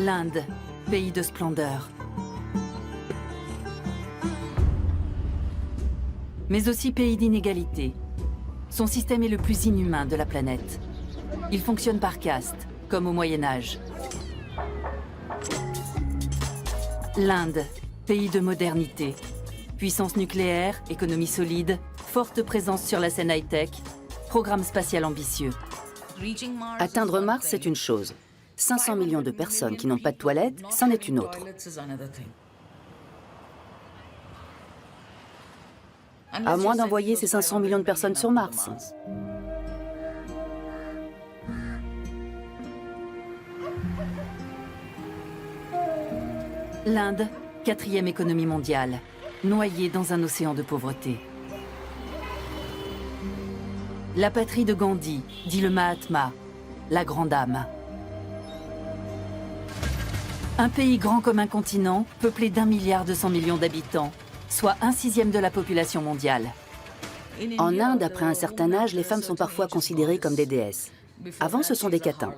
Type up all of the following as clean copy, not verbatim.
L'Inde, pays de splendeur. Mais aussi pays d'inégalité. Son système est le plus inhumain de la planète. Il fonctionne par caste, comme au Moyen-Âge. L'Inde, pays de modernité. Puissance nucléaire, économie solide, forte présence sur la scène high-tech, programme spatial ambitieux. Atteindre Mars, c'est une chose. 500 millions de personnes qui n'ont pas de toilettes, c'en est une autre. À moins d'envoyer ces 500 millions de personnes sur Mars. L'Inde, 4e économie mondiale, noyée dans un océan de pauvreté. La patrie de Gandhi, dit le Mahatma, la grande âme. Un pays grand comme un continent, peuplé d'1,2 milliard d'habitants, soit 1/6 de la population mondiale. En Inde, après un certain âge, les femmes sont parfois considérées comme des déesses. Avant, ce sont des catins.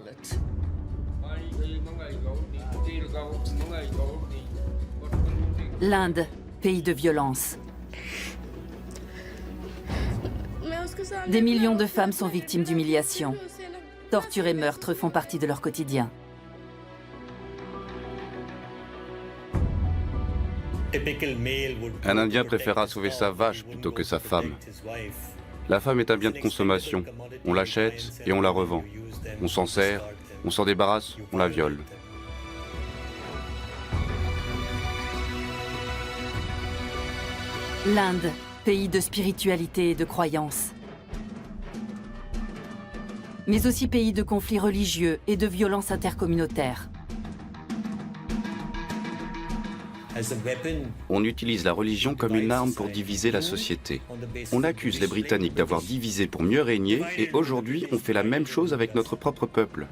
L'Inde, pays de violence. Des millions de femmes sont victimes d'humiliation. Torture et meurtre font partie de leur quotidien. Un Indien préférera sauver sa vache plutôt que sa femme. La femme est un bien de consommation. On l'achète et on la revend. On s'en sert, on s'en débarrasse, on la viole. L'Inde, pays de spiritualité et de croyance. Mais aussi pays de conflits religieux et de violences intercommunautaires. On utilise la religion comme une arme pour diviser la société. On accuse les Britanniques d'avoir divisé pour mieux régner et aujourd'hui on fait la même chose avec notre propre peuple.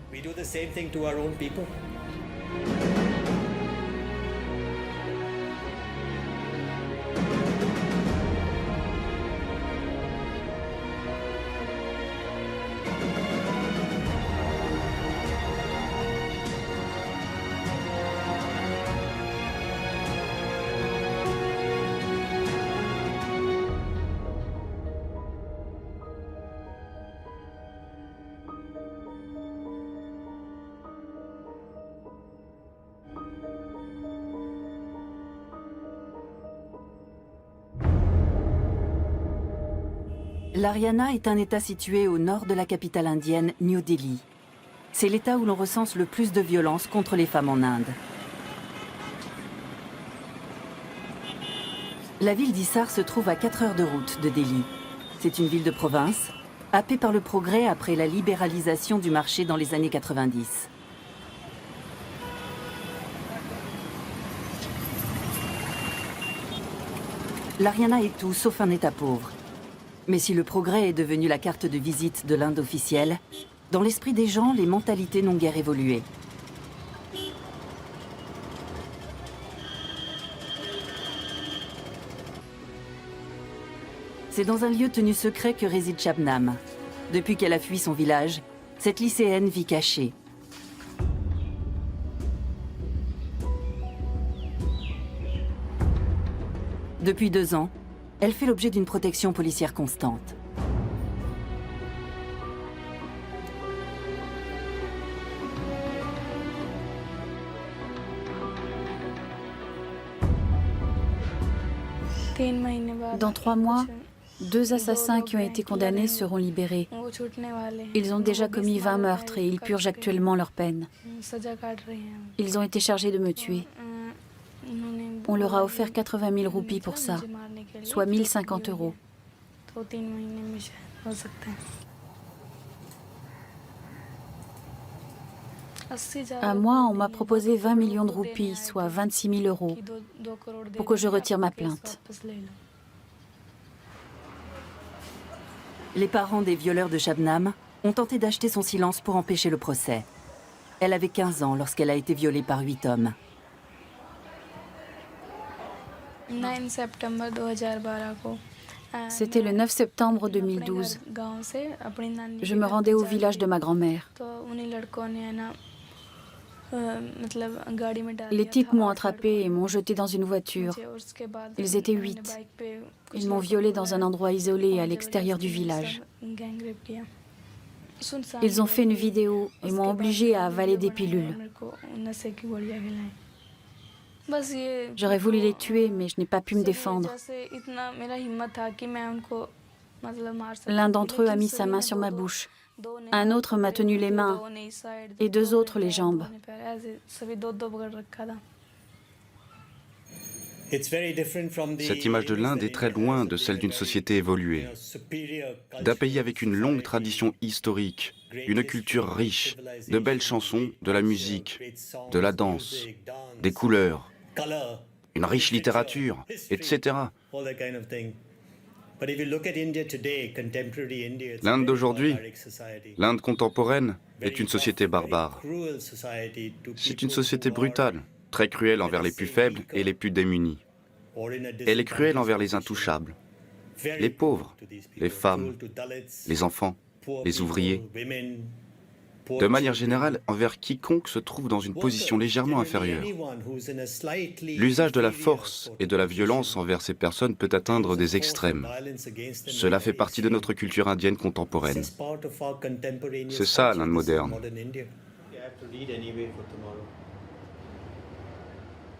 L'Haryana est un État situé au nord de la capitale indienne, New Delhi. C'est l'État où l'on recense le plus de violences contre les femmes en Inde. La ville d'Hisar se trouve à 4 heures de route de Delhi. C'est une ville de province, happée par le progrès après la libéralisation du marché dans les années 90. L'Haryana est tout sauf un État pauvre. Mais si le progrès est devenu la carte de visite de l'Inde officielle, dans l'esprit des gens, les mentalités n'ont guère évolué. C'est dans un lieu tenu secret que réside Shabnam. Depuis qu'elle a fui son village, cette lycéenne vit cachée. Depuis 2 ans, elle fait l'objet d'une protection policière constante. Dans 3 mois, 2 assassins qui ont été condamnés seront libérés. Ils ont déjà commis 20 meurtres et ils purgent actuellement leur peine. Ils ont été chargés de me tuer. On leur a offert 80 000 roupies pour ça, soit 1050 €. À moi, on m'a proposé 20 millions de roupies, soit 26 000 €, pour que je retire ma plainte. Les parents des violeurs de Shabnam ont tenté d'acheter son silence pour empêcher le procès. Elle avait 15 ans lorsqu'elle a été violée par 8 hommes. C'était le 9 septembre 2012. Je me rendais au village de ma grand-mère. Les types m'ont attrapée et m'ont jetée dans une voiture. Ils étaient 8. Ils m'ont violée dans un endroit isolé à l'extérieur du village. Ils ont fait une vidéo et m'ont obligée à avaler des pilules. J'aurais voulu les tuer, mais je n'ai pas pu me défendre. L'un d'entre eux a mis sa main sur ma bouche. Un autre m'a tenu les mains et 2 autres les jambes. Cette image de l'Inde est très loin de celle d'une société évoluée, d'un pays avec une longue tradition historique, une culture riche, de belles chansons, de la musique, de la danse, des couleurs, une riche littérature, etc. L'Inde d'aujourd'hui, l'Inde contemporaine, est une société barbare. C'est une société brutale, très cruelle envers les plus faibles et les plus démunis. Elle est cruelle envers les intouchables, les pauvres, les femmes, les enfants, les ouvriers. De manière générale, envers quiconque se trouve dans une position légèrement inférieure. L'usage de la force et de la violence envers ces personnes peut atteindre des extrêmes. Cela fait partie de notre culture indienne contemporaine. C'est ça l'Inde moderne.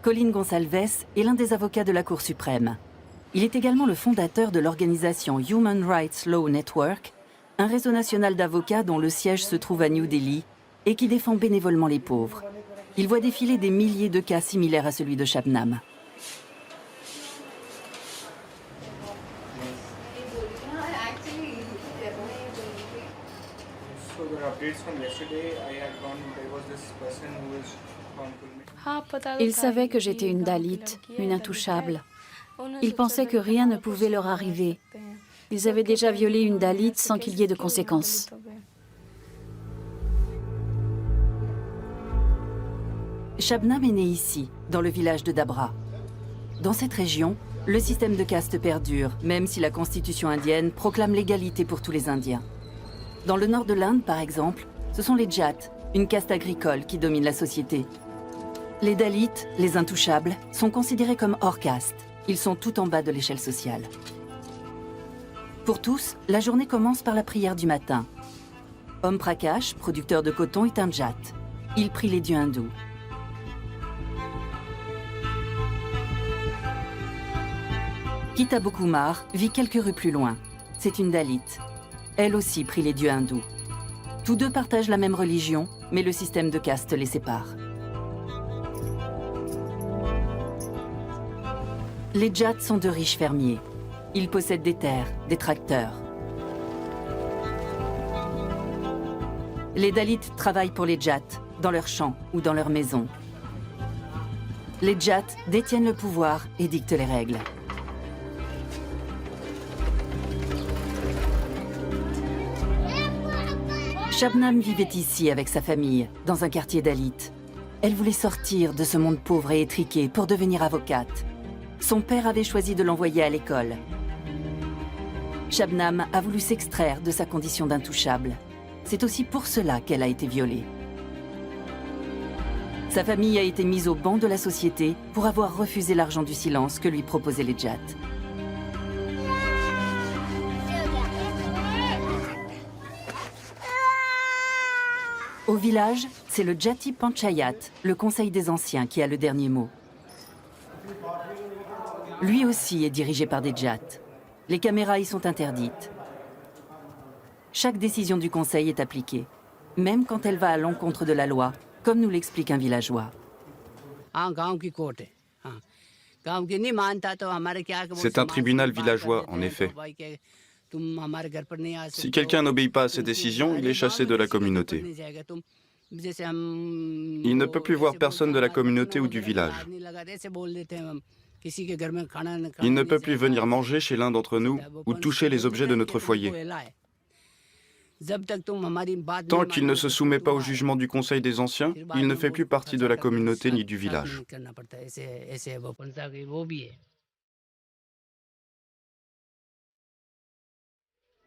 Colin Gonsalves est l'un des avocats de la Cour suprême. Il est également le fondateur de l'organisation Human Rights Law Network, un réseau national d'avocats dont le siège se trouve à New Delhi et qui défend bénévolement les pauvres. Il voit défiler des milliers de cas similaires à celui de Shabnam. Ils savaient que j'étais une Dalit, une intouchable. Ils pensaient que rien ne pouvait leur arriver. Ils avaient déjà violé une Dalit sans qu'il y ait de conséquences. Shabnam est né ici, dans le village de Dabra. Dans cette région, le système de caste perdure, même si la constitution indienne proclame l'égalité pour tous les Indiens. Dans le nord de l'Inde, par exemple, ce sont les Jats, une caste agricole qui domine la société. Les Dalits, les intouchables, sont considérés comme hors caste. Ils sont tout en bas de l'échelle sociale. Pour tous, la journée commence par la prière du matin. Om Prakash, producteur de coton, est un Jat. Il prie les dieux hindous. Kitabo Kumar vit quelques rues plus loin. C'est une Dalit. Elle aussi prie les dieux hindous. Tous deux partagent la même religion, mais le système de caste les sépare. Les Jats sont de riches fermiers. Ils possèdent des terres, des tracteurs. Les Dalits travaillent pour les Jats, dans leurs champs ou dans leurs maisons. Les Jats détiennent le pouvoir et dictent les règles. Shabnam vivait ici avec sa famille, dans un quartier Dalit. Elle voulait sortir de ce monde pauvre et étriqué pour devenir avocate. Son père avait choisi de l'envoyer à l'école. Shabnam a voulu s'extraire de sa condition d'intouchable. C'est aussi pour cela qu'elle a été violée. Sa famille a été mise au banc de la société pour avoir refusé l'argent du silence que lui proposaient les Jats. Au village, c'est le Jati Panchayat, le conseil des anciens, qui a le dernier mot. Lui aussi est dirigé par des Jats. Les caméras y sont interdites. Chaque décision du conseil est appliquée, même quand elle va à l'encontre de la loi, comme nous l'explique un villageois. C'est un tribunal villageois, en effet. Si quelqu'un n'obéit pas à ses décisions, il est chassé de la communauté. Il ne peut plus voir personne de la communauté ou du village. Il ne peut plus venir manger chez l'un d'entre nous ou toucher les objets de notre foyer. Tant qu'il ne se soumet pas au jugement du Conseil des Anciens, il ne fait plus partie de la communauté ni du village.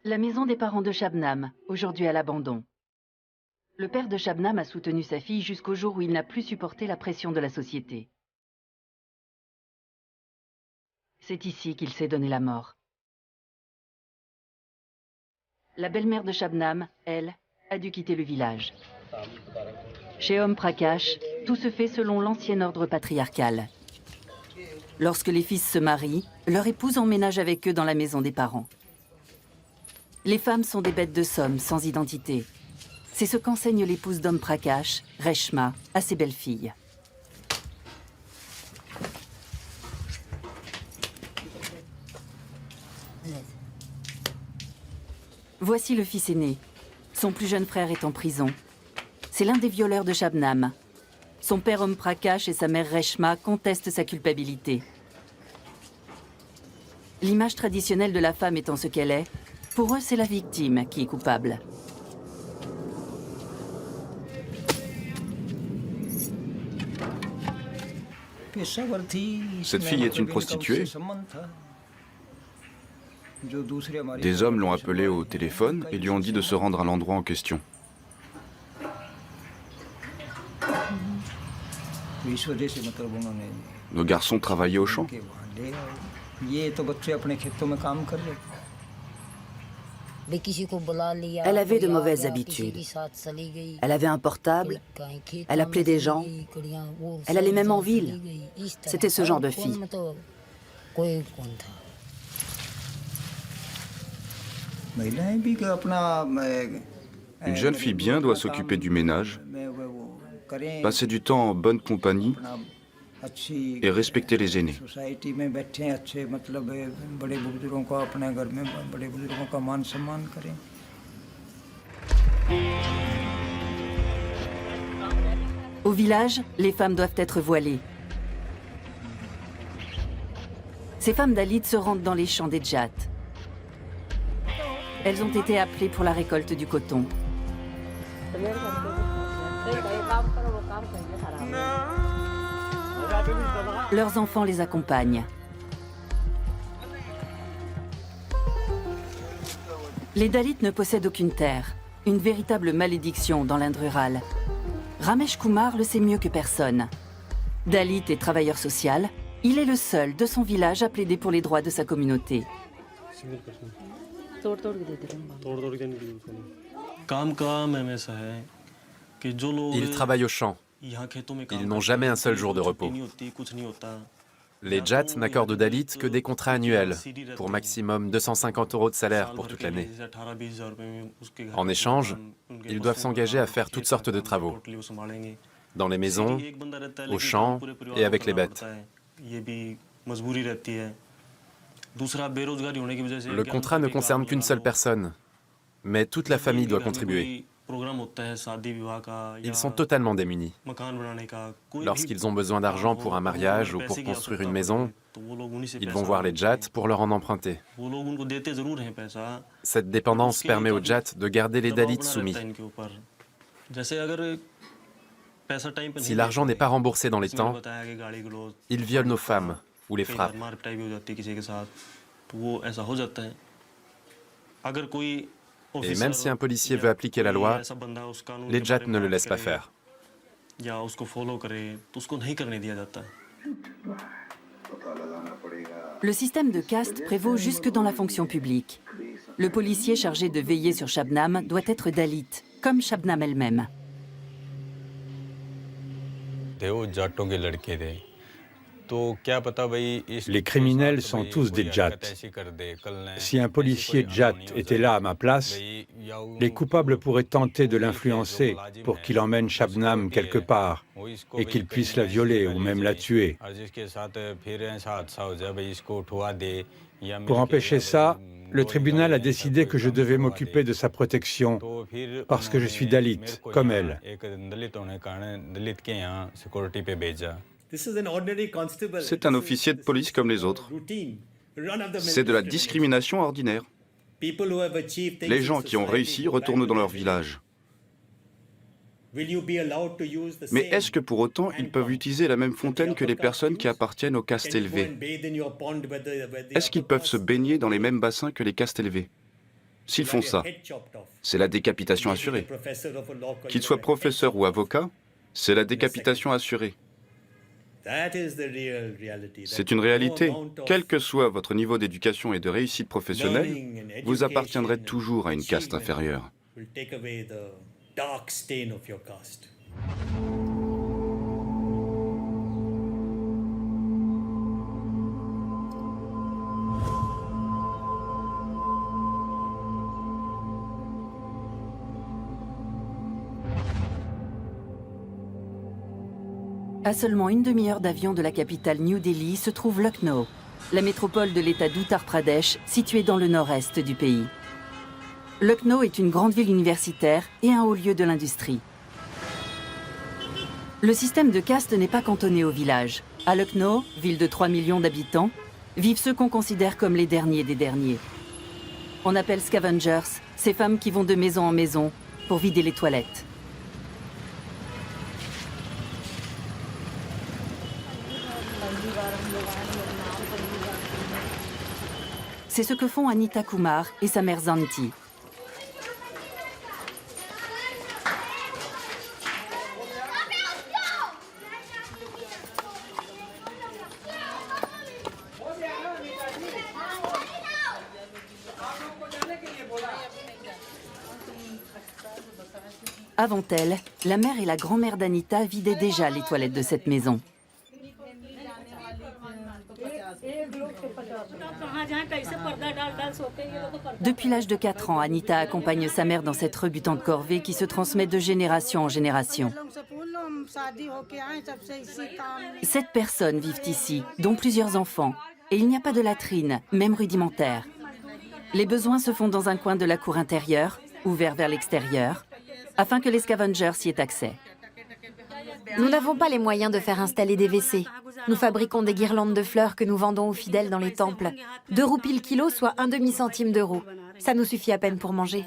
La maison des parents de Shabnam, aujourd'hui à l'abandon. Le père de Shabnam a soutenu sa fille jusqu'au jour où il n'a plus supporté la pression de la société. C'est ici qu'il s'est donné la mort. La belle-mère de Shabnam, elle, a dû quitter le village. Chez Om Prakash, tout se fait selon l'ancien ordre patriarcal. Lorsque les fils se marient, leur épouse emménage avec eux dans la maison des parents. Les femmes sont des bêtes de somme, sans identité. C'est ce qu'enseigne l'épouse d'Om Prakash, Reshma, à ses belles-filles. Voici le fils aîné. Son plus jeune frère est en prison. C'est l'un des violeurs de Shabnam. Son père Om Prakash et sa mère Reshma contestent sa culpabilité. L'image traditionnelle de la femme étant ce qu'elle est, pour eux c'est la victime qui est coupable. Cette fille est une prostituée. Des hommes l'ont appelée au téléphone et lui ont dit de se rendre à l'endroit en question. Nos garçons travaillaient au champ. Elle avait de mauvaises habitudes. Elle avait un portable, elle appelait des gens, elle allait même en ville. C'était ce genre de fille. Une jeune fille bien doit s'occuper du ménage, passer du temps en bonne compagnie et respecter les aînés. Au village, les femmes doivent être voilées. Ces femmes Dalits se rendent dans les champs des Jats. Elles ont été appelées pour la récolte du coton. Leurs enfants les accompagnent. Les Dalits ne possèdent aucune terre, une véritable malédiction dans l'Inde rurale. Ramesh Kumar le sait mieux que personne. Dalit et travailleur social, il est le seul de son village à plaider pour les droits de sa communauté. Ils travaillent au champ. Ils n'ont jamais un seul jour de repos. Les Jats n'accordent Dalit que des contrats annuels, pour maximum 250 € de salaire pour toute l'année. En échange, ils doivent s'engager à faire toutes sortes de travaux, dans les maisons, aux champs et avec les bêtes. Le contrat ne concerne qu'une seule personne, mais toute la famille doit contribuer. Ils sont totalement démunis. Lorsqu'ils ont besoin d'argent pour un mariage ou pour construire une maison, ils vont voir les Jats pour leur en emprunter. Cette dépendance permet aux Jats de garder les Dalits soumis. Si l'argent n'est pas remboursé dans les temps, ils violent nos femmes ou les frappent. Et même si un policier veut appliquer la loi, les Jats ne le laissent pas faire. Le système de caste prévaut jusque dans la fonction publique. Le policier chargé de veiller sur Shabnam doit être Dalit, comme Shabnam elle-même. Les criminels sont tous des Jats. Si un policier Jat était là à ma place, les coupables pourraient tenter de l'influencer pour qu'il emmène Shabnam quelque part et qu'il puisse la violer ou même la tuer. Pour empêcher ça, le tribunal a décidé que je devais m'occuper de sa protection parce que je suis Dalit, comme elle. C'est un officier de police comme les autres. C'est de la discrimination ordinaire. Les gens qui ont réussi retournent dans leur village. Mais est-ce que pour autant ils peuvent utiliser la même fontaine que les personnes qui appartiennent aux castes élevées? Est-ce qu'ils peuvent se baigner dans les mêmes bassins que les castes élevées? S'ils font ça, c'est la décapitation assurée. Qu'ils soient professeurs ou avocats, c'est la décapitation assurée. C'est une réalité. Quel que soit votre niveau d'éducation et de réussite professionnelle, vous appartiendrez toujours à une caste inférieure. À seulement une demi-heure d'avion de la capitale New Delhi se trouve Lucknow, la métropole de l'État d'Uttar Pradesh, située dans le nord-est du pays. Lucknow est une grande ville universitaire et un haut lieu de l'industrie. Le système de caste n'est pas cantonné au village. À Lucknow, ville de 3 millions d'habitants, vivent ceux qu'on considère comme les derniers des derniers. On appelle scavengers ces femmes qui vont de maison en maison pour vider les toilettes. C'est ce que font Anita Kumar et sa mère Zanti. Avant elle, la mère et la grand-mère d'Anita vidaient déjà les toilettes de cette maison. Depuis l'âge de 4 ans, Anita accompagne sa mère dans cette rebutante corvée qui se transmet de génération en génération. 7 personnes vivent ici, dont plusieurs enfants. Et il n'y a pas de latrine, même rudimentaire. Les besoins se font dans un coin de la cour intérieure, ouvert vers l'extérieur, afin que les scavengers y aient accès. Nous n'avons pas les moyens de faire installer des WC. Nous fabriquons des guirlandes de fleurs que nous vendons aux fidèles dans les temples. 2 roupies le kilo, soit 1/2 centime d'euro. Ça nous suffit à peine pour manger.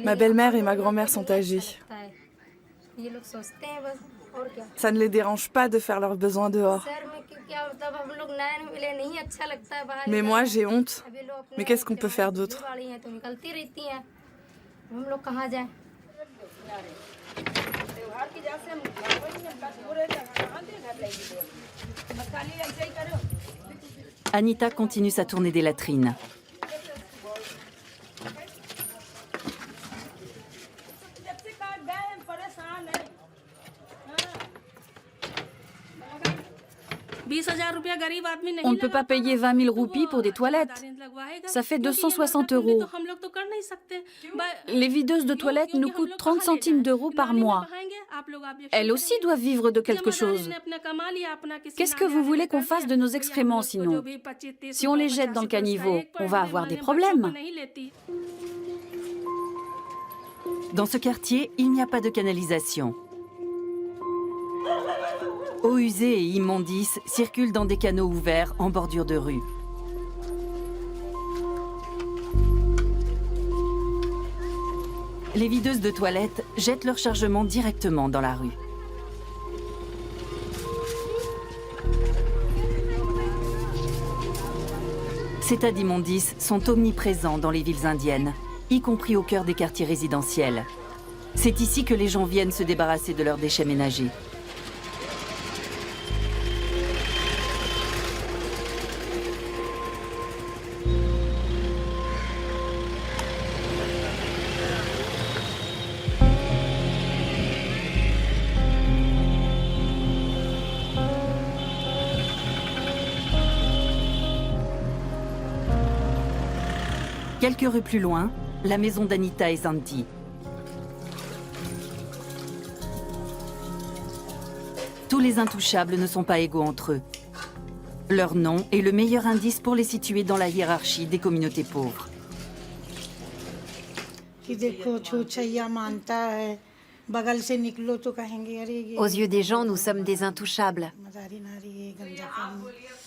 Ma belle-mère et ma grand-mère sont âgées. Ça ne les dérange pas de faire leurs besoins dehors. Mais moi, j'ai honte. Mais qu'est-ce qu'on peut faire d'autre? Anita continue sa tournée des latrines. On ne peut pas payer 20 000 roupies pour des toilettes. Ça fait 260 €. Les videuses de toilettes nous coûtent 30 centimes d'euros par mois. Elles aussi doivent vivre de quelque chose. Qu'est-ce que vous voulez qu'on fasse de nos excréments sinon? Si on les jette dans le caniveau, on va avoir des problèmes. Dans ce quartier, il n'y a pas de canalisation. Eau usée et immondices circulent dans des canaux ouverts en bordure de rue. Les videuses de toilettes jettent leur chargement directement dans la rue. Ces tas d'immondices sont omniprésents dans les villes indiennes, y compris au cœur des quartiers résidentiels. C'est ici que les gens viennent se débarrasser de leurs déchets ménagers. Quelques rues plus loin, la maison d'Anita et Zanti. Tous les intouchables ne sont pas égaux entre eux. Leur nom est le meilleur indice pour les situer dans la hiérarchie des communautés pauvres. Aux yeux des gens, nous sommes des intouchables.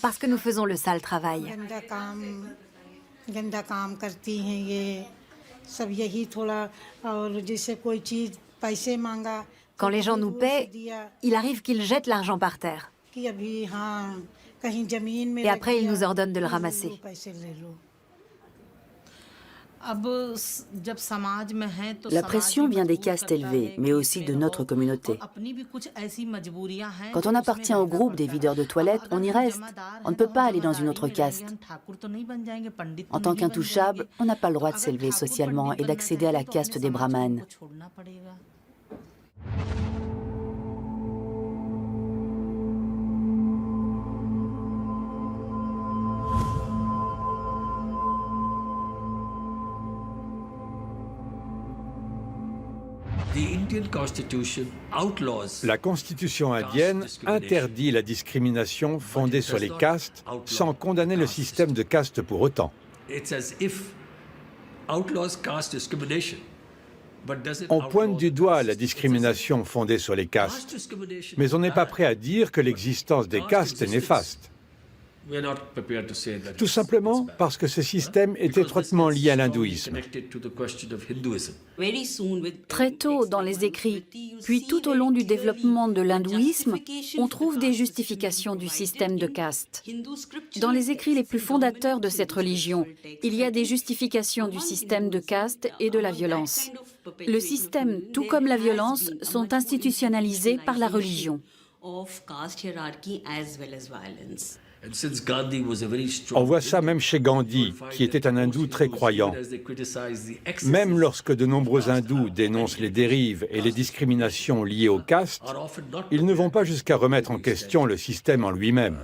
Parce que nous faisons le sale travail. Quand les gens nous paient, il arrive qu'ils jettent l'argent par terre. Et après, il nous ordonne de le ramasser. La pression vient des castes élevées, mais aussi de notre communauté. Quand on appartient au groupe des videurs de toilettes, on y reste. On ne peut pas aller dans une autre caste. En tant qu'intouchable, on n'a pas le droit de s'élever socialement et d'accéder à la caste des brahmanes. La constitution indienne interdit la discrimination fondée sur les castes sans condamner le système de castes pour autant. On pointe du doigt la discrimination fondée sur les castes, mais on n'est pas prêt à dire que l'existence des castes est néfaste. Tout simplement parce que ce système est étroitement lié à l'hindouisme. Très tôt dans les écrits, puis tout au long du développement de l'hindouisme, on trouve des justifications du système de caste. Dans les écrits les plus fondateurs de cette religion, il y a des justifications du système de caste et de la violence. Le système, tout comme la violence, sont institutionnalisés par la religion. On voit ça même chez Gandhi, qui était un hindou très croyant. Même lorsque de nombreux hindous dénoncent les dérives et les discriminations liées aux castes, ils ne vont pas jusqu'à remettre en question le système en lui-même.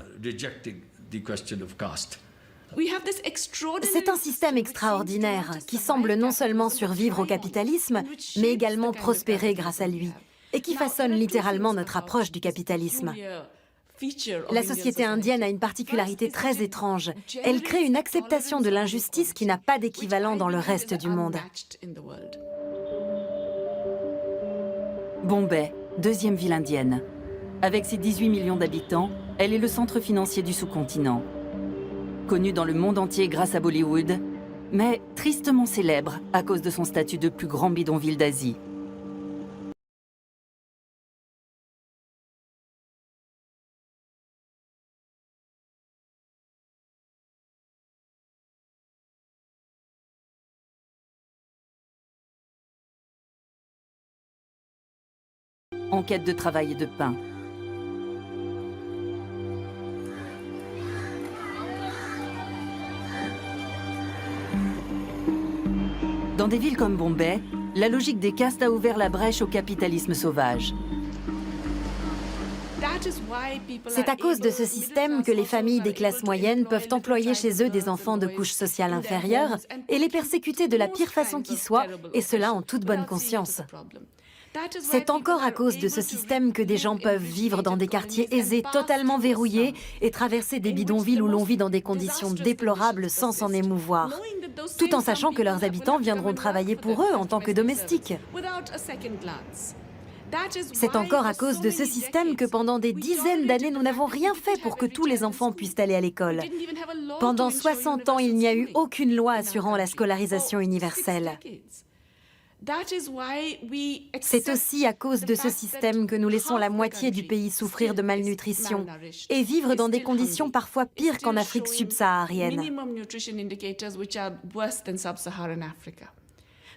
C'est un système extraordinaire qui semble non seulement survivre au capitalisme, mais également prospérer grâce à lui, et qui façonne littéralement notre approche du capitalisme. La société indienne a une particularité très étrange. Elle crée une acceptation de l'injustice qui n'a pas d'équivalent dans le reste du monde. Bombay, deuxième ville indienne. Avec ses 18 millions d'habitants, elle est le centre financier du sous-continent. Connue dans le monde entier grâce à Bollywood, mais tristement célèbre à cause de son statut de plus grand bidonville d'Asie. En quête de travail et de pain. Dans des villes comme Bombay, la logique des castes a ouvert la brèche au capitalisme sauvage. C'est à cause de ce système que les familles des classes moyennes peuvent employer chez eux des enfants de couche sociale inférieure et les persécuter de la pire façon qui soit, et cela en toute bonne conscience. C'est encore à cause de ce système que des gens peuvent vivre dans des quartiers aisés totalement verrouillés et traverser des bidonvilles où l'on vit dans des conditions déplorables sans s'en émouvoir, tout en sachant que leurs habitants viendront travailler pour eux en tant que domestiques. C'est encore à cause de ce système que pendant des dizaines d'années, nous n'avons rien fait pour que tous les enfants puissent aller à l'école. Pendant 60 ans, il n'y a eu aucune loi assurant la scolarisation universelle. C'est aussi à cause de ce système que nous laissons la moitié du pays souffrir de malnutrition et vivre dans des conditions parfois pires qu'en Afrique subsaharienne.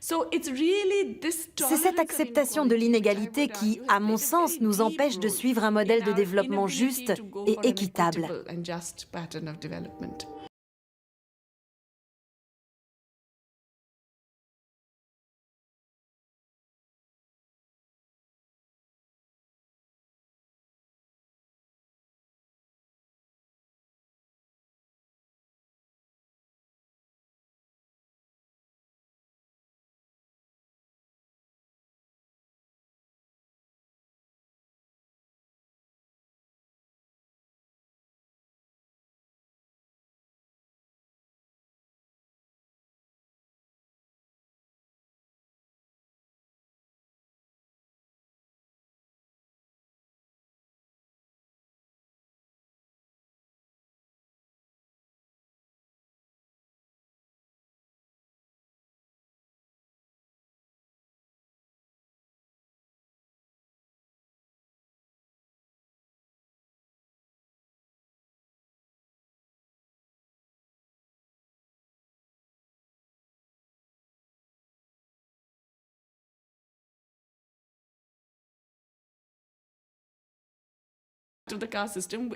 C'est cette acceptation de l'inégalité qui, à mon sens, nous empêche de suivre un modèle de développement juste et équitable.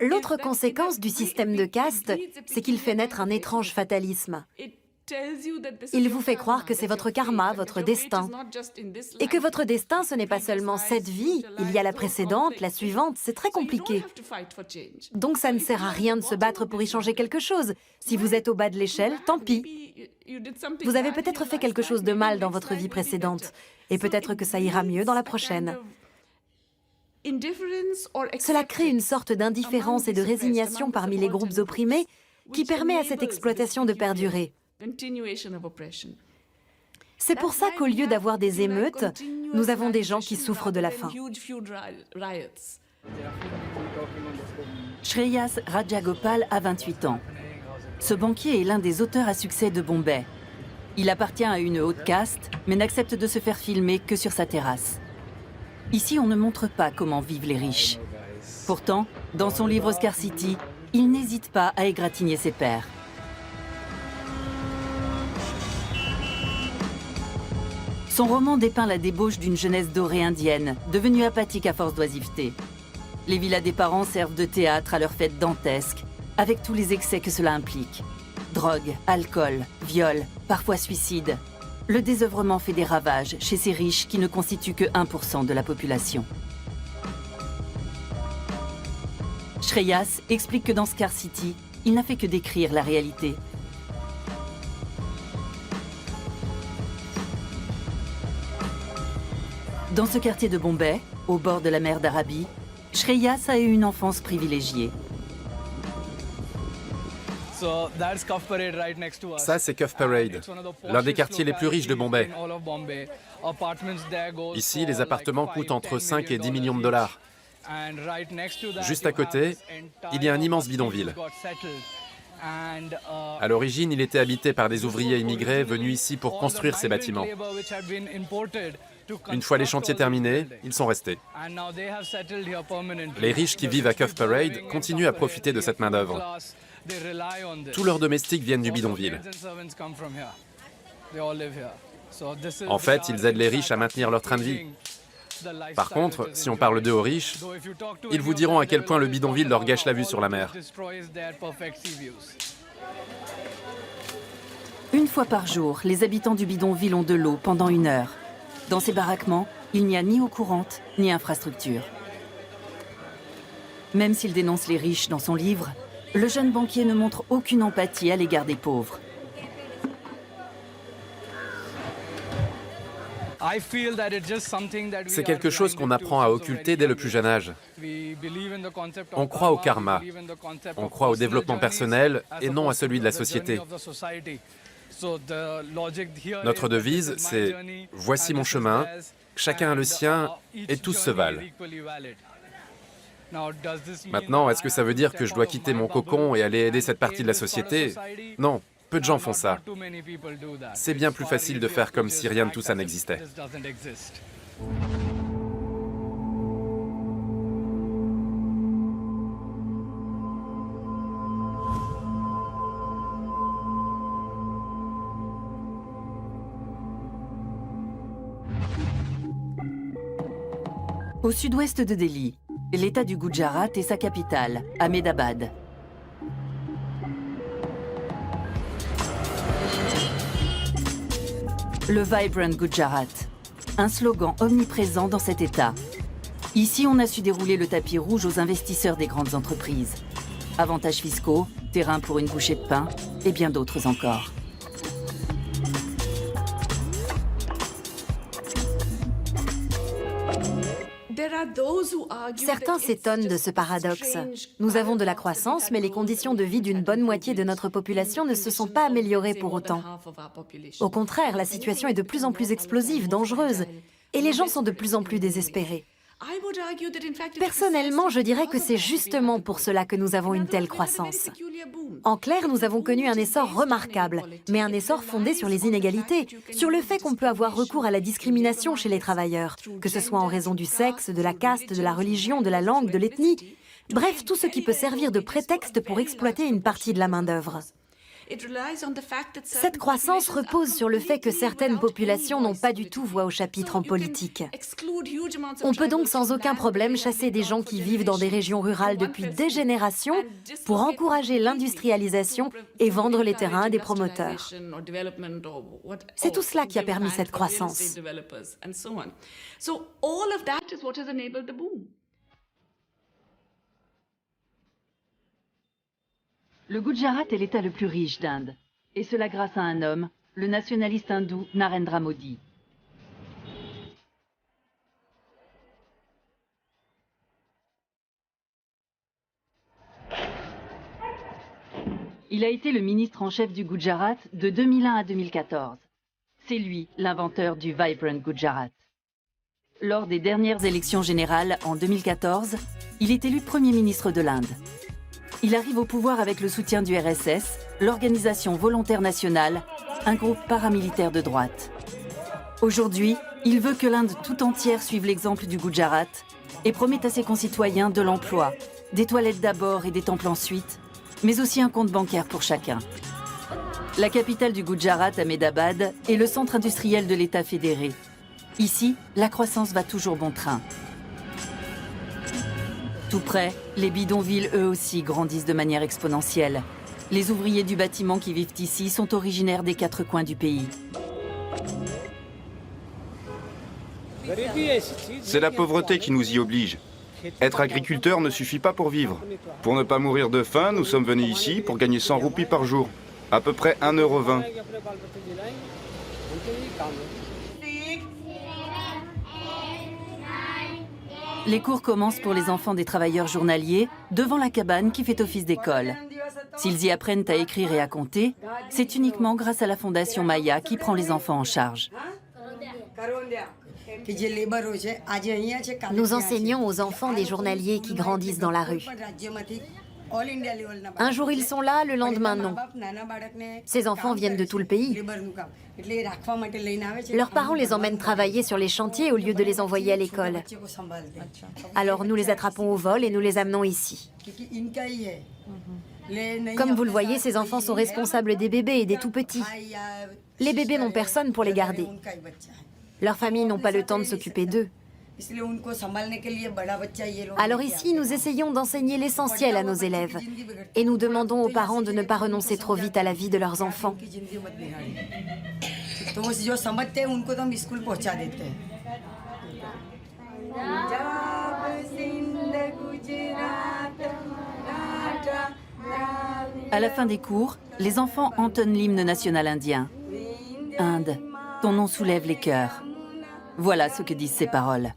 L'autre conséquence du système de caste, c'est qu'il fait naître un étrange fatalisme. Il vous fait croire que c'est votre karma, votre destin. Et que votre destin, ce n'est pas seulement cette vie, il y a la précédente, la suivante, c'est très compliqué. Donc ça ne sert à rien de se battre pour y changer quelque chose. Si vous êtes au bas de l'échelle, tant pis. Vous avez peut-être fait quelque chose de mal dans votre vie précédente, et peut-être que ça ira mieux dans la prochaine. Cela crée une sorte d'indifférence et de résignation parmi les groupes opprimés qui permet à cette exploitation de perdurer. C'est pour ça qu'au lieu d'avoir des émeutes, nous avons des gens qui souffrent de la faim. Shreyas Rajagopal a 28 ans. Ce banquier est l'un des auteurs à succès de Bombay. Il appartient à une haute caste, mais n'accepte de se faire filmer que sur sa terrasse. Ici, on ne montre pas comment vivent les riches. Pourtant, dans son livre Scarcity, il n'hésite pas à égratigner ses pairs. Son roman dépeint la débauche d'une jeunesse dorée indienne, devenue apathique à force d'oisiveté. Les villas des parents servent de théâtre à leurs fêtes dantesques, avec tous les excès que cela implique. Drogue, alcool, viol, parfois suicide. Le désœuvrement fait des ravages chez ces riches qui ne constituent que 1% de la population. Shreyas explique que dans Scarcity, il n'a fait que décrire la réalité. Dans ce quartier de Bombay, au bord de la mer d'Arabie, Shreyas a eu une enfance privilégiée. Ça, c'est Cuff Parade, l'un des quartiers les plus riches de Bombay. Ici, les appartements coûtent entre 5 et 10 millions de dollars. Juste à côté, il y a un immense bidonville. À l'origine, il était habité par des ouvriers immigrés venus ici pour construire ces bâtiments. Une fois les chantiers terminés, ils sont restés. Les riches qui vivent à Cuff Parade continuent à profiter de cette main-d'œuvre. Tous leurs domestiques viennent du bidonville. En fait, ils aident les riches à maintenir leur train de vie. Par contre, si on parle d'eux aux riches, ils vous diront à quel point le bidonville leur gâche la vue sur la mer. Une fois par jour, les habitants du bidonville ont de l'eau pendant 1 heure. Dans ces baraquements, il n'y a ni eau courante, ni infrastructure. Même s'il dénonce les riches dans son livre, le jeune banquier ne montre aucune empathie à l'égard des pauvres. C'est quelque chose qu'on apprend à occulter dès le plus jeune âge. On croit au karma, on croit au développement personnel et non à celui de la société. Notre devise, c'est « Voici mon chemin, chacun a le sien et tous se valent ». Maintenant, est-ce que ça veut dire que je dois quitter mon cocon et aller aider cette partie de la société? Non, peu de gens font ça. C'est bien plus facile de faire comme si rien de tout ça n'existait. Au sud-ouest de Delhi, l'État du Gujarat et sa capitale, Ahmedabad. Le Vibrant Gujarat, un slogan omniprésent dans cet État. Ici, on a su dérouler le tapis rouge aux investisseurs des grandes entreprises. Avantages fiscaux, terrain pour une bouchée de pain et bien d'autres encore. Certains s'étonnent de ce paradoxe. Nous avons de la croissance, mais les conditions de vie d'une bonne moitié de notre population ne se sont pas améliorées pour autant. Au contraire, la situation est de plus en plus explosive, dangereuse, et les gens sont de plus en plus désespérés. Personnellement, je dirais que c'est justement pour cela que nous avons une telle croissance. En clair, nous avons connu un essor remarquable, mais un essor fondé sur les inégalités, sur le fait qu'on peut avoir recours à la discrimination chez les travailleurs, que ce soit en raison du sexe, de la caste, de la religion, de la langue, de l'ethnie, bref, tout ce qui peut servir de prétexte pour exploiter une partie de la main-d'œuvre. Cette croissance repose sur le fait que certaines populations n'ont pas du tout voix au chapitre en politique. On peut donc sans aucun problème chasser des gens qui vivent dans des régions rurales depuis des générations pour encourager l'industrialisation et vendre les terrains à des promoteurs. C'est tout cela qui a permis cette croissance. Le Gujarat est l'État le plus riche d'Inde, et cela grâce à un homme, le nationaliste hindou Narendra Modi. Il a été le ministre en chef du Gujarat de 2001 à 2014. C'est lui, l'inventeur du Vibrant Gujarat. Lors des dernières élections générales en 2014, il est élu Premier ministre de l'Inde. Il arrive au pouvoir avec le soutien du RSS, l'Organisation volontaire nationale, un groupe paramilitaire de droite. Aujourd'hui, il veut que l'Inde tout entière suive l'exemple du Gujarat et promet à ses concitoyens de l'emploi, des toilettes d'abord et des temples ensuite, mais aussi un compte bancaire pour chacun. La capitale du Gujarat, Ahmedabad, est le centre industriel de l'État fédéré. Ici, la croissance va toujours bon train. Tout près, les bidonvilles, eux aussi, grandissent de manière exponentielle. Les ouvriers du bâtiment qui vivent ici sont originaires des 4 coins du pays. C'est la pauvreté qui nous y oblige. Être agriculteur ne suffit pas pour vivre. Pour ne pas mourir de faim, nous sommes venus ici pour gagner 100 roupies par jour, à peu près 1,20 €. Les cours commencent pour les enfants des travailleurs journaliers devant la cabane qui fait office d'école. S'ils y apprennent à écrire et à compter, c'est uniquement grâce à la fondation Maya qui prend les enfants en charge. Nous enseignons aux enfants des journaliers qui grandissent dans la rue. Un jour ils sont là, le lendemain non. Ces enfants viennent de tout le pays. Leurs parents les emmènent travailler sur les chantiers au lieu de les envoyer à l'école. Alors nous les attrapons au vol et nous les amenons ici. Comme vous le voyez, ces enfants sont responsables des bébés et des tout-petits. Les bébés n'ont personne pour les garder. Leurs familles n'ont pas le temps de s'occuper d'eux. Alors ici, nous essayons d'enseigner l'essentiel à nos élèves. Et nous demandons aux parents de ne pas renoncer trop vite à la vie de leurs enfants. À la fin des cours, les enfants entonnent l'hymne national indien. Inde, ton nom soulève les cœurs. Voilà ce que disent ces paroles.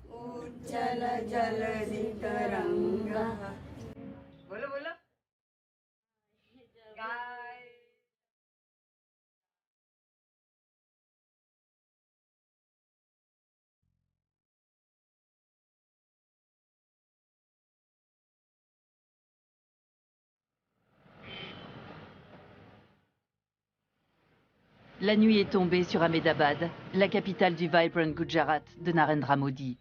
La nuit est tombée sur Ahmedabad, la capitale du Vibrant Gujarat de Narendra Modi.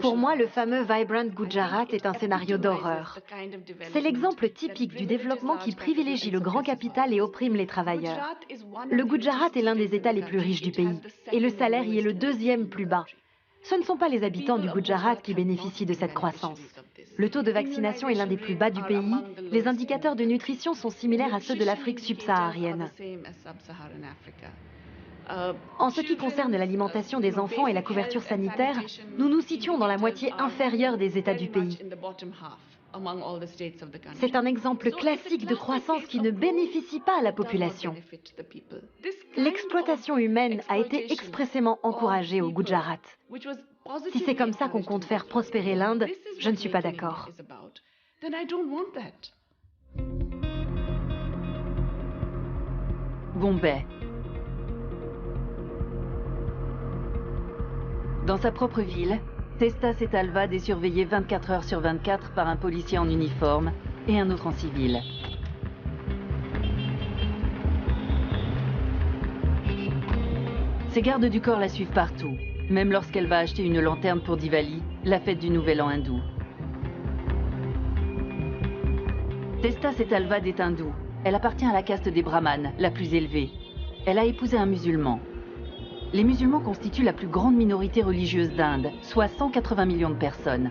Pour moi, le fameux Vibrant Gujarat est un scénario d'horreur. C'est l'exemple typique du développement qui privilégie le grand capital et opprime les travailleurs. Le Gujarat est l'un des États les plus riches du pays, et le salaire y est le 2e plus bas. Ce ne sont pas les habitants du Gujarat qui bénéficient de cette croissance. Le taux de vaccination est l'un des plus bas du pays. Les indicateurs de nutrition sont similaires à ceux de l'Afrique subsaharienne. En ce qui concerne l'alimentation des enfants et la couverture sanitaire, nous nous situons dans la moitié inférieure des États du pays. C'est un exemple classique de croissance qui ne bénéficie pas à la population. L'exploitation humaine a été expressément encouragée au Gujarat. Si c'est comme ça qu'on compte faire prospérer l'Inde, je ne suis pas d'accord. Bombay. Dans sa propre ville, Testa Setalvad est surveillé 24 heures sur 24 par un policier en uniforme et un autre en civil. Ses gardes du corps la suivent partout, même lorsqu'elle va acheter une lanterne pour Diwali, la fête du Nouvel An hindou. Testa Setalvad est hindoue. Elle appartient à la caste des brahmanes, la plus élevée. Elle a épousé un musulman. Les musulmans constituent la plus grande minorité religieuse d'Inde, soit 180 millions de personnes.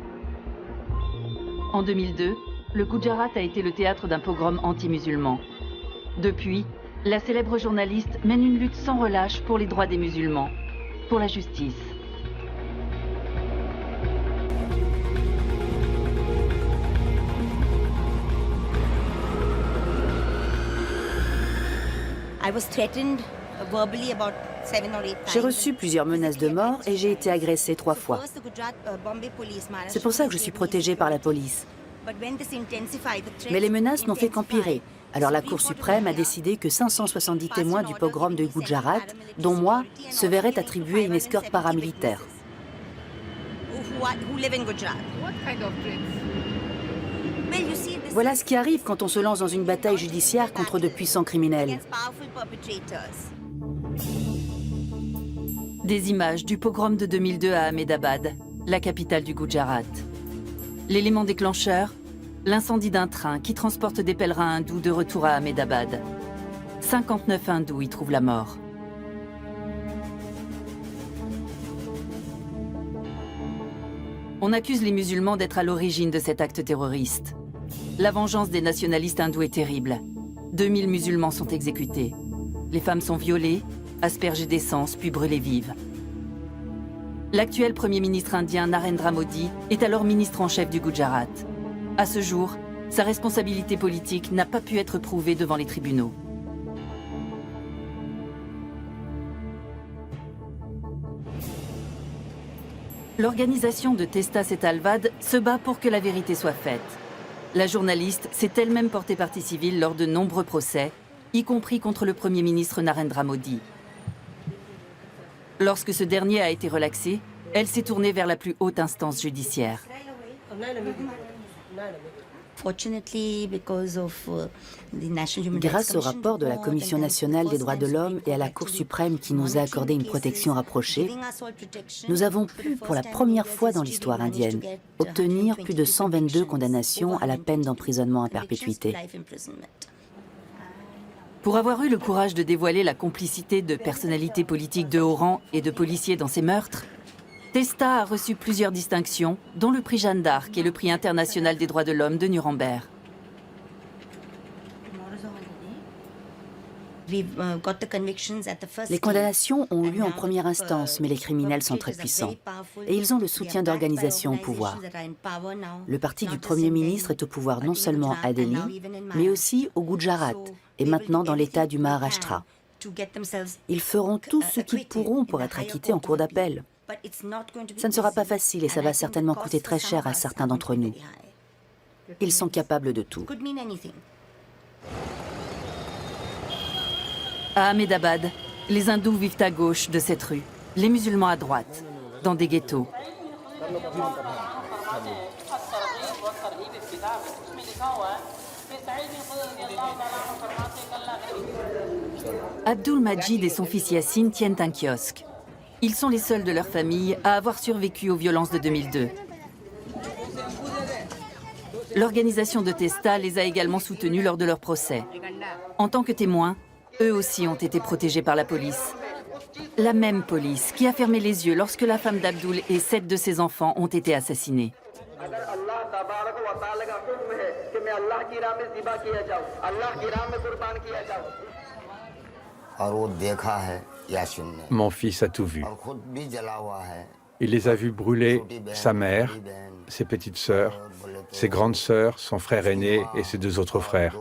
En 2002, le Gujarat a été le théâtre d'un pogrom anti-musulman. Depuis, la célèbre journaliste mène une lutte sans relâche pour les droits des musulmans, pour la justice. J'ai reçu plusieurs menaces de mort et j'ai été agressée 3 fois. C'est pour ça que je suis protégée par la police. Mais les menaces n'ont fait qu'empirer. Alors la Cour suprême a décidé que 570 témoins du pogrom de Gujarat, dont moi, se verraient attribuer une escorte paramilitaire. Voilà ce qui arrive quand on se lance dans une bataille judiciaire contre de puissants criminels. Des images du pogrom de 2002 à Ahmedabad, la capitale du Gujarat. L'élément déclencheur, l'incendie d'un train qui transporte des pèlerins hindous de retour à Ahmedabad. 59 hindous y trouvent la mort. On accuse les musulmans d'être à l'origine de cet acte terroriste. La vengeance des nationalistes hindous est terrible. 2000 musulmans sont exécutés. Les femmes sont violées, aspergées d'essence puis brûlées vives. L'actuel Premier ministre indien Narendra Modi est alors ministre en chef du Gujarat. À ce jour, sa responsabilité politique n'a pas pu être prouvée devant les tribunaux. L'organisation de Testa Setalvad se bat pour que la vérité soit faite. La journaliste s'est elle-même portée partie civile lors de nombreux procès, y compris contre le Premier ministre Narendra Modi. Lorsque ce dernier a été relaxé, elle s'est tournée vers la plus haute instance judiciaire. Grâce au rapport de la Commission nationale des droits de l'homme et à la Cour suprême qui nous a accordé une protection rapprochée, nous avons pu, pour la première fois dans l'histoire indienne, obtenir plus de 122 condamnations à la peine d'emprisonnement à perpétuité. Pour avoir eu le courage de dévoiler la complicité de personnalités politiques de haut rang et de policiers dans ces meurtres, Testa a reçu plusieurs distinctions, dont le prix Jeanne d'Arc et le prix international des droits de l'homme de Nuremberg. Les condamnations ont eu lieu en première instance, mais les criminels sont très puissants. Et ils ont le soutien d'organisations au pouvoir. Le parti du Premier ministre est au pouvoir non seulement à Delhi, mais aussi au Gujarat, et maintenant dans l'État du Maharashtra. Ils feront tout ce qu'ils pourront pour être acquittés en cour d'appel. Ça ne sera pas facile et ça va certainement coûter très cher à certains d'entre nous. Ils sont capables de tout. À Ahmedabad, les hindous vivent à gauche de cette rue, les musulmans à droite, dans des ghettos. Abdul Majid et son fils Yassine tiennent un kiosque. Ils sont les seuls de leur famille à avoir survécu aux violences de 2002. L'organisation de Testa les a également soutenus lors de leur procès. En tant que témoins, eux aussi ont été protégés par la police. La même police qui a fermé les yeux lorsque la femme d'Abdul et 7 de ses enfants ont été assassinés. और वो देखा है Mon fils a tout vu. Il les a vus brûler, sa mère, ses petites sœurs, ses grandes sœurs, son frère aîné et ses 2 autres frères.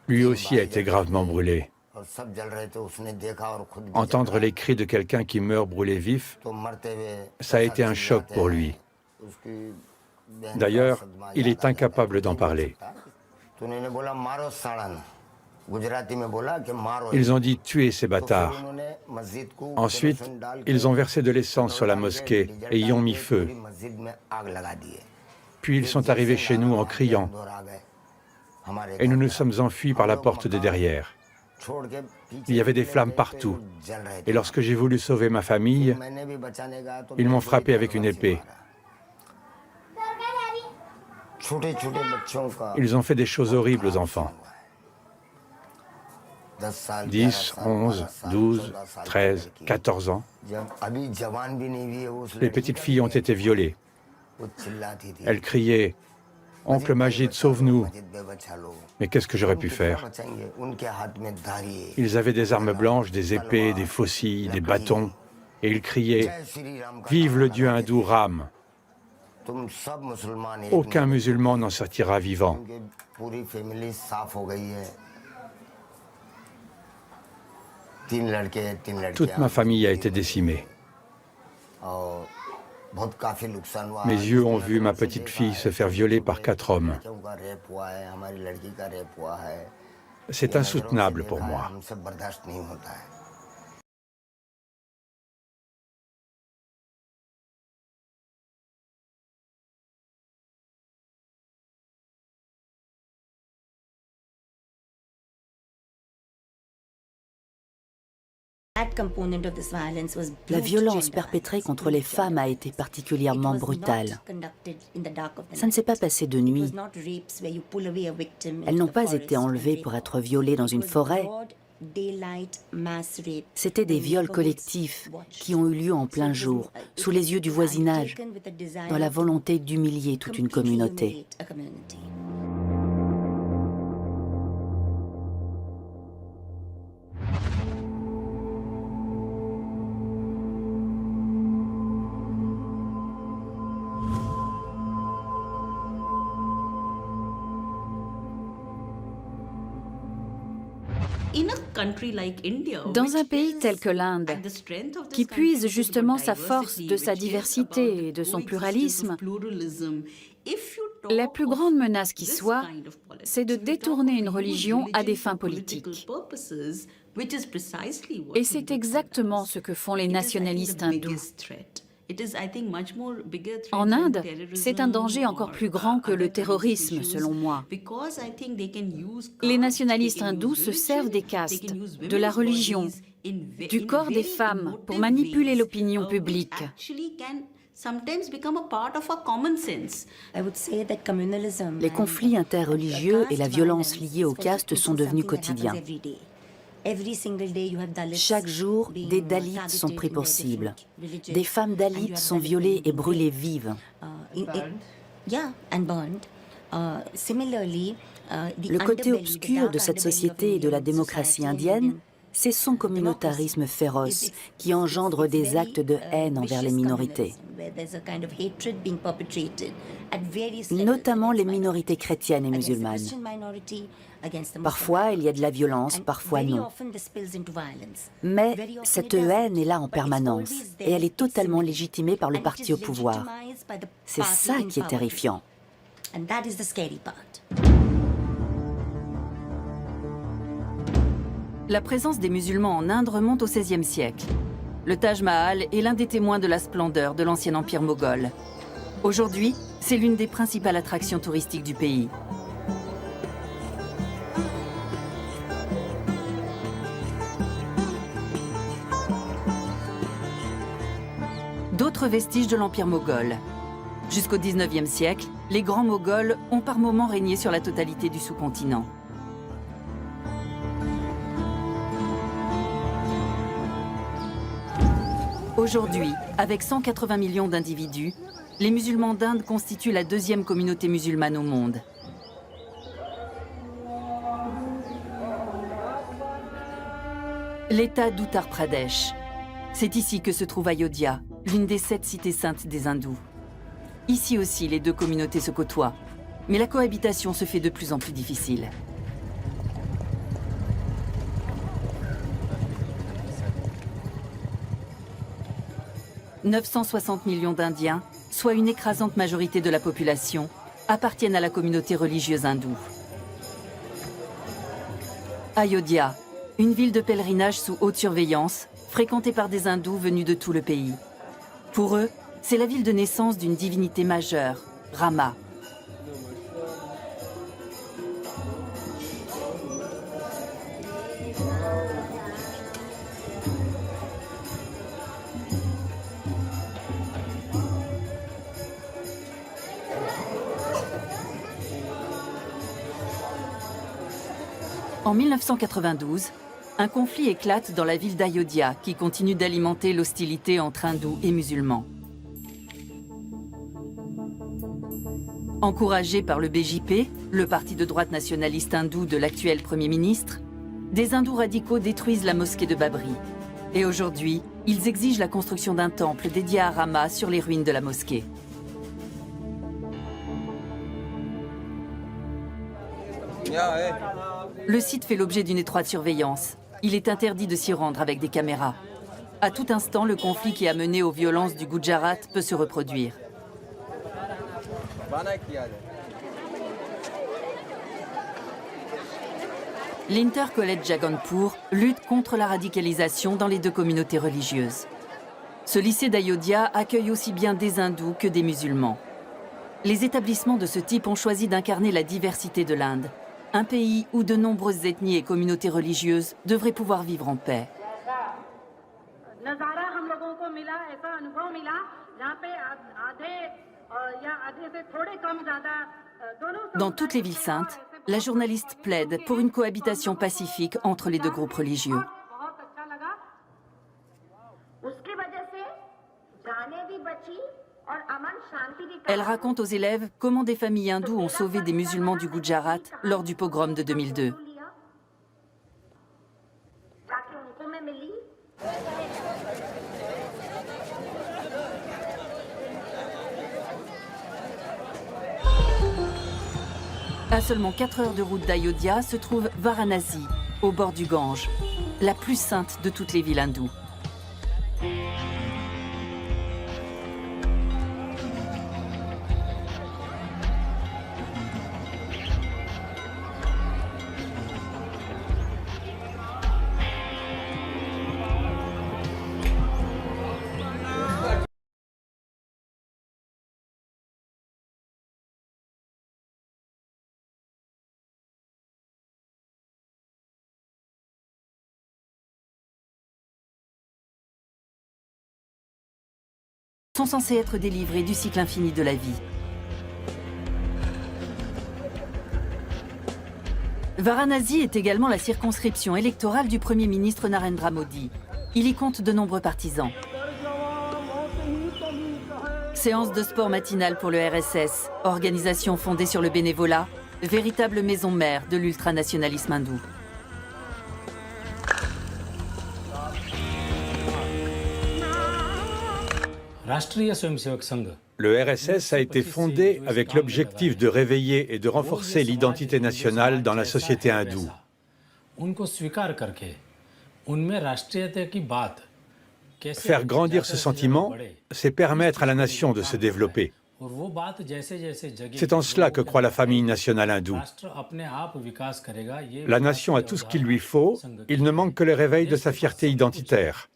Lui aussi a été gravement brûlé. Entendre les cris de quelqu'un qui meurt brûlé vif, ça a été un choc pour lui. D'ailleurs, il est incapable d'en parler. Ils ont dit « tuez ces bâtards ». Ensuite, ils ont versé de l'essence sur la mosquée et y ont mis feu. Puis ils sont arrivés chez nous en criant. Et nous nous sommes enfuis par la porte de derrière. Il y avait des flammes partout. Et lorsque j'ai voulu sauver ma famille, ils m'ont frappé avec une épée. Ils ont fait des choses horribles aux enfants. 10, 11, 12, 13, 14 ans. Les petites filles ont été violées. Elles criaient « Oncle Majid, sauve-nous !» Mais qu'est-ce que j'aurais pu faire? Ils avaient des armes blanches, des épées, des faucilles, des bâtons. Et ils criaient « Vive le Dieu hindou Ram !» Aucun musulman n'en sortira vivant. Toute ma famille a été décimée. Mes yeux ont vu ma petite fille se faire violer par 4 hommes. C'est insoutenable pour moi. La violence perpétrée contre les femmes a été particulièrement brutale. Ça ne s'est pas passé de nuit. Elles n'ont pas été enlevées pour être violées dans une forêt. C'étaient des viols collectifs qui ont eu lieu en plein jour, sous les yeux du voisinage, dans la volonté d'humilier toute une communauté. Dans un pays tel que l'Inde, qui puise justement sa force de sa diversité et de son pluralisme, la plus grande menace qui soit, c'est de détourner une religion à des fins politiques. Et c'est exactement ce que font les nationalistes hindous. En Inde, c'est un danger encore plus grand que le terrorisme, selon moi. Les nationalistes hindous se servent des castes, de la religion, du corps des femmes pour manipuler l'opinion publique. Les conflits interreligieux et la violence liée aux castes sont devenus quotidiens. Chaque jour, des Dalits sont pris pour cible. Des femmes Dalits sont violées et brûlées vives. Le côté obscur de cette société et de la démocratie indienne, c'est son communautarisme féroce qui engendre des actes de haine envers les minorités, notamment les minorités chrétiennes et musulmanes. Parfois, il y a de la violence, parfois non. Mais cette haine est là en permanence et elle est totalement légitimée par le parti au pouvoir. C'est ça qui est terrifiant. La présence des musulmans en Inde remonte au XVIe siècle. Le Taj Mahal est l'un des témoins de la splendeur de l'ancien empire moghol. Aujourd'hui, c'est l'une des principales attractions touristiques du pays. D'autres vestiges de l'empire moghol. Jusqu'au XIXe siècle, les grands Moghols ont par moments régné sur la totalité du sous-continent. Aujourd'hui, avec 180 millions d'individus, les musulmans d'Inde constituent la deuxième communauté musulmane au monde. L'État d'Uttar Pradesh. C'est ici que se trouve Ayodhya, l'une des 7 cités saintes des hindous. Ici aussi, les deux communautés se côtoient, mais la cohabitation se fait de plus en plus difficile. « 960 millions d'Indiens, soit une écrasante majorité de la population, appartiennent à la communauté religieuse hindoue. Ayodhya, une ville de pèlerinage sous haute surveillance, fréquentée par des hindous venus de tout le pays. Pour eux, c'est la ville de naissance d'une divinité majeure, Rama. En 1992, un conflit éclate dans la ville d'Ayodhya qui continue d'alimenter l'hostilité entre hindous et musulmans. Encouragés par le BJP, le parti de droite nationaliste hindou de l'actuel Premier ministre, des hindous radicaux détruisent la mosquée de Babri. Et aujourd'hui, ils exigent la construction d'un temple dédié à Rama sur les ruines de la mosquée. Le site fait l'objet d'une étroite surveillance. Il est interdit de s'y rendre avec des caméras. À tout instant, le conflit qui a mené aux violences du Gujarat peut se reproduire. L'Inter College Jaganpur lutte contre la radicalisation dans les deux communautés religieuses. Ce lycée d'Ayodhya accueille aussi bien des hindous que des musulmans. Les établissements de ce type ont choisi d'incarner la diversité de l'Inde, un pays où de nombreuses ethnies et communautés religieuses devraient pouvoir vivre en paix. Dans toutes les villes saintes, la journaliste plaide pour une cohabitation pacifique entre les deux groupes religieux. Elle raconte aux élèves comment des familles hindoues ont sauvé des musulmans du Gujarat lors du pogrom de 2002. À seulement 4 heures de route d'Ayodhya se trouve Varanasi, au bord du Gange, la plus sainte de toutes les villes hindoues. Sont censés être délivrés du cycle infini de la vie. Varanasi est également la circonscription électorale du Premier ministre Narendra Modi. Il y compte de nombreux partisans. Séance de sport matinale pour le RSS, organisation fondée sur le bénévolat, véritable maison mère de l'ultranationalisme hindou. Le RSS a été fondé avec l'objectif de réveiller et de renforcer l'identité nationale dans la société hindoue. Faire grandir ce sentiment, c'est permettre à la nation de se développer. C'est en cela que croit la famille nationale hindoue. La nation a tout ce qu'il lui faut, il ne manque que le réveil de sa fierté identitaire.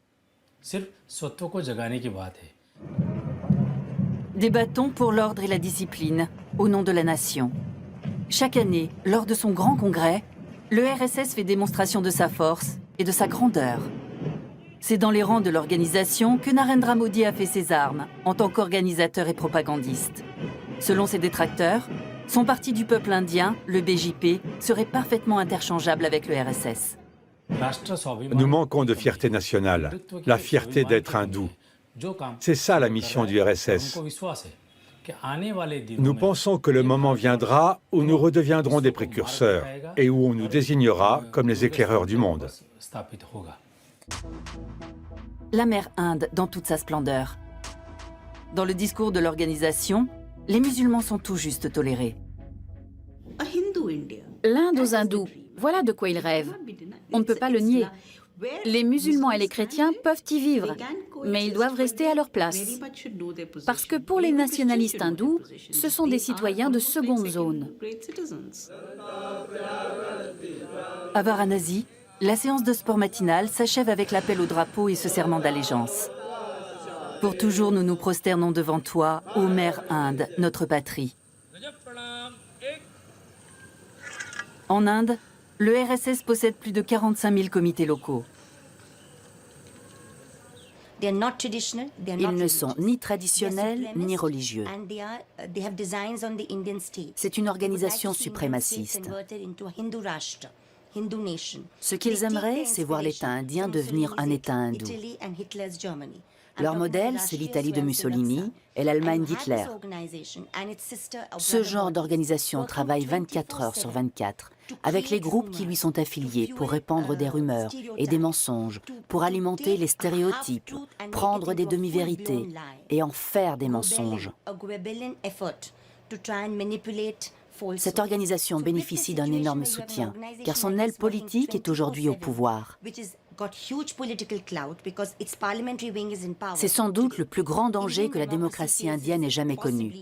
Des bâtons pour l'ordre et la discipline, au nom de la nation. Chaque année, lors de son grand congrès, le RSS fait démonstration de sa force et de sa grandeur. C'est dans les rangs de l'organisation que Narendra Modi a fait ses armes, en tant qu'organisateur et propagandiste. Selon ses détracteurs, son parti du peuple indien, le BJP, serait parfaitement interchangeable avec le RSS. Nous manquons de fierté nationale, la fierté d'être hindou. C'est ça la mission du RSS. Nous pensons que le moment viendra où nous redeviendrons des précurseurs et où on nous désignera comme les éclaireurs du monde. La mer Inde dans toute sa splendeur. Dans le discours de l'organisation, les musulmans sont tout juste tolérés. L'Inde aux hindous, voilà de quoi ils rêvent. On ne peut pas le nier. Les musulmans et les chrétiens peuvent y vivre, mais ils doivent rester à leur place. Parce que pour les nationalistes hindous, ce sont des citoyens de seconde zone. À Varanasi, la séance de sport matinale s'achève avec l'appel au drapeau et ce serment d'allégeance. Pour toujours, nous nous prosternons devant toi, ô mère Inde, notre patrie. En Inde, le RSS possède plus de 45 000 comités locaux. Ils ne sont ni traditionnels ni religieux. C'est une organisation suprémaciste. Ce qu'ils aimeraient, c'est voir l'État indien devenir un État hindou. Leur modèle, c'est l'Italie de Mussolini et l'Allemagne d'Hitler. Ce genre d'organisation travaille 24 heures sur 24, avec les groupes qui lui sont affiliés pour répandre des rumeurs et des mensonges, pour alimenter les stéréotypes, prendre des demi-vérités et en faire des mensonges. Cette organisation bénéficie d'un énorme soutien, car son aile politique est aujourd'hui au pouvoir. C'est sans doute le plus grand danger que la démocratie indienne ait jamais connu.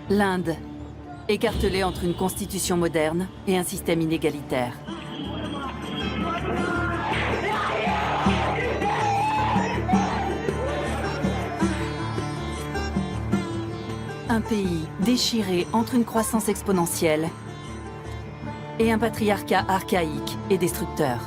L'Inde, écartelée entre une constitution moderne et un système inégalitaire. Un pays déchiré entre une croissance exponentielle et un patriarcat archaïque et destructeur.